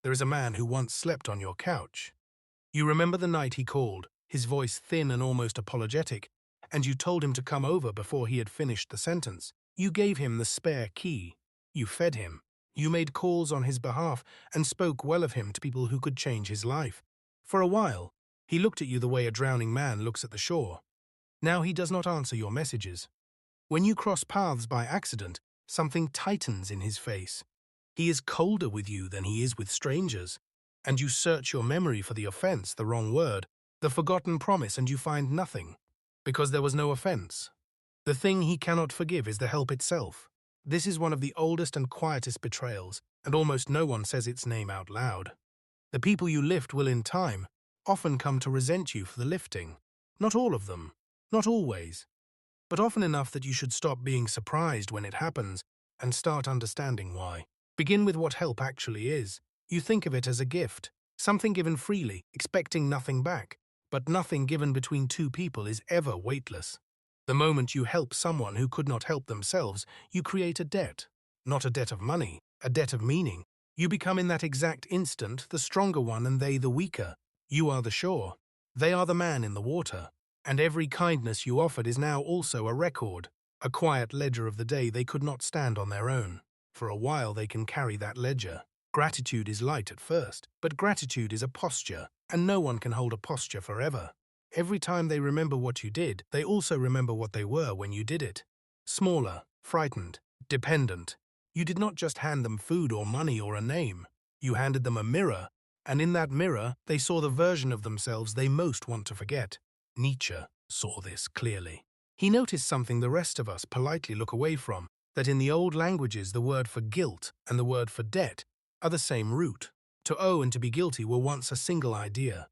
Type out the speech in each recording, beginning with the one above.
There is a man who once slept on your couch. You remember the night he called, his voice thin and almost apologetic, and you told him to come over before he had finished the sentence. You gave him the spare key. You fed him. You made calls on his behalf and spoke well of him to people who could change his life. For a while, he looked at you the way a drowning man looks at the shore. Now he does not answer your messages. When you cross paths by accident, something tightens in his face. He is colder with you than he is with strangers, and you search your memory for the offense, the wrong word, the forgotten promise, and you find nothing, because there was no offense. The thing he cannot forgive is the help itself. This is one of the oldest and quietest betrayals, and almost no one says its name out loud. The people you lift will in time often come to resent you for the lifting. Not all of them, not always, but often enough that you should stop being surprised when it happens and start understanding why. Begin with what help actually is. You think of it as a gift, something given freely, expecting nothing back, but nothing given between two people is ever weightless. The moment you help someone who could not help themselves, you create a debt. Not a debt of money, a debt of meaning. You become in that exact instant the stronger one and they the weaker. You are the shore. They are the man in the water. And every kindness you offered is now also a record, a quiet ledger of the day they could not stand on their own. For a while they can carry that ledger. Gratitude is light at first, but gratitude is a posture, and no one can hold a posture forever. Every time they remember what you did, they also remember what they were when you did it. Smaller, frightened, dependent. You did not just hand them food or money or a name. You handed them a mirror, and in that mirror they saw the version of themselves they most want to forget. Nietzsche saw this clearly. He noticed something the rest of us politely look away from, that in the old languages the word for guilt and the word for debt are the same root. To owe and to be guilty were once a single idea.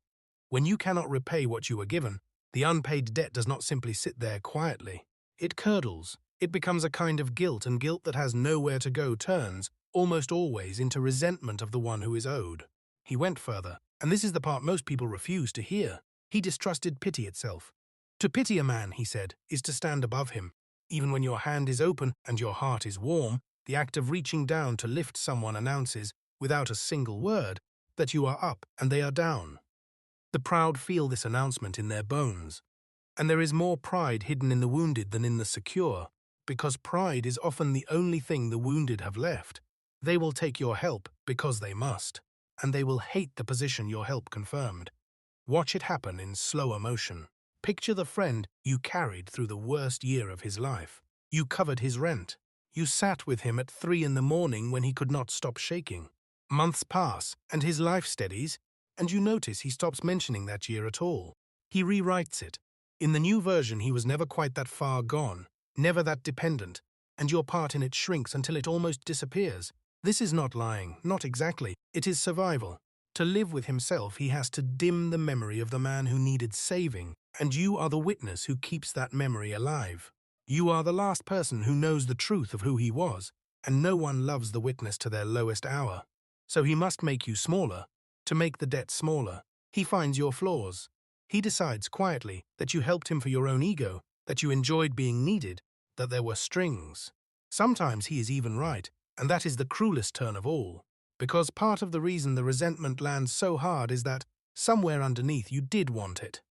When you cannot repay what you were given, the unpaid debt does not simply sit there quietly. It curdles. It becomes a kind of guilt, and guilt that has nowhere to go turns, almost always, into resentment of the one who is owed. He went further, and this is the part most people refuse to hear. He distrusted pity itself. To pity a man, he said, is to stand above him. Even when your hand is open and your heart is warm, the act of reaching down to lift someone announces, without a single word, that you are up and they are down. The proud feel this announcement in their bones. And there is more pride hidden in the wounded than in the secure, because pride is often the only thing the wounded have left. They will take your help because they must, and they will hate the position your help confirmed. Watch it happen in slower motion. Picture the friend you carried through the worst year of his life. You covered his rent. You sat with him at 3 in the morning when he could not stop shaking. Months pass, and his life steadies, and you notice he stops mentioning that year at all. He rewrites it. In the new version, he was never quite that far gone, never that dependent, and your part in it shrinks until it almost disappears. This is not lying, not exactly. It is survival. To live with himself, he has to dim the memory of the man who needed saving, and you are the witness who keeps that memory alive. You are the last person who knows the truth of who he was, and no one loves the witness to their lowest hour. So he must make you smaller. To make the debt smaller, he finds your flaws. He decides quietly that you helped him for your own ego, that you enjoyed being needed, that there were strings. Sometimes he is even right, and that is the cruelest turn of all, because part of the reason the resentment lands so hard is that, somewhere underneath, you did want it.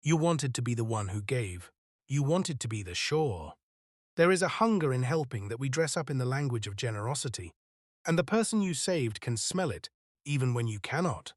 You wanted to be the one who gave. You wanted to be the shore. There is a hunger in helping that we dress up in the language of generosity, and the person you saved can smell it, even when you cannot.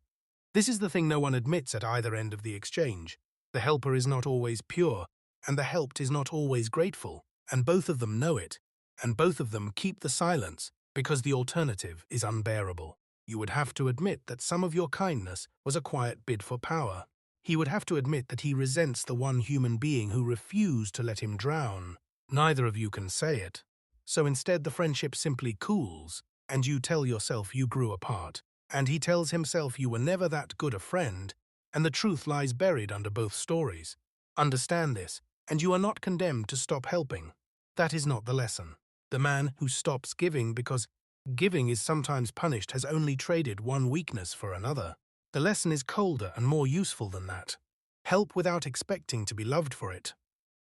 This is the thing no one admits at either end of the exchange. The helper is not always pure, and the helped is not always grateful, and both of them know it, and both of them keep the silence because the alternative is unbearable. You would have to admit that some of your kindness was a quiet bid for power. He would have to admit that he resents the one human being who refused to let him drown. Neither of you can say it. So instead the friendship simply cools, and you tell yourself you grew apart, and he tells himself you were never that good a friend, and the truth lies buried under both stories. Understand this, and you are not condemned to stop helping. That is not the lesson. The man who stops giving because giving is sometimes punished has only traded one weakness for another. The lesson is colder and more useful than that. Help without expecting to be loved for it.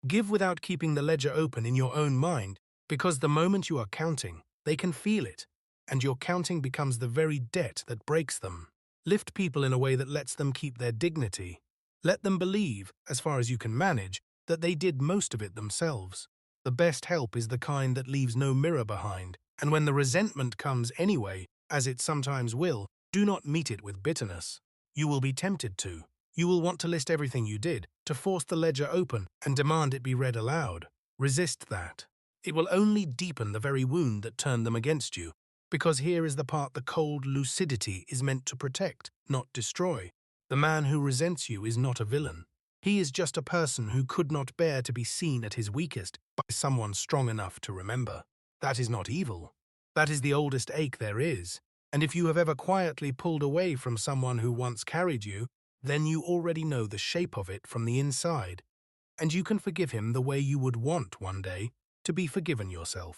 Give without keeping the ledger open in your own mind, because the moment you are counting, they can feel it. and your counting becomes the very debt that breaks them. Lift people in a way that lets them keep their dignity. Let them believe, as far as you can manage, that they did most of it themselves. The best help is the kind that leaves no mirror behind, and when the resentment comes anyway, as it sometimes will, do not meet it with bitterness. You will be tempted to. You will want to list everything you did, to force the ledger open and demand it be read aloud. Resist that. It will only deepen the very wound that turned them against you, because here is the part the cold lucidity is meant to protect, not destroy. The man who resents you is not a villain. He is just a person who could not bear to be seen at his weakest by someone strong enough to remember. That is not evil. That is the oldest ache there is. And if you have ever quietly pulled away from someone who once carried you, then you already know the shape of it from the inside. And you can forgive him the way you would want one day to be forgiven yourself.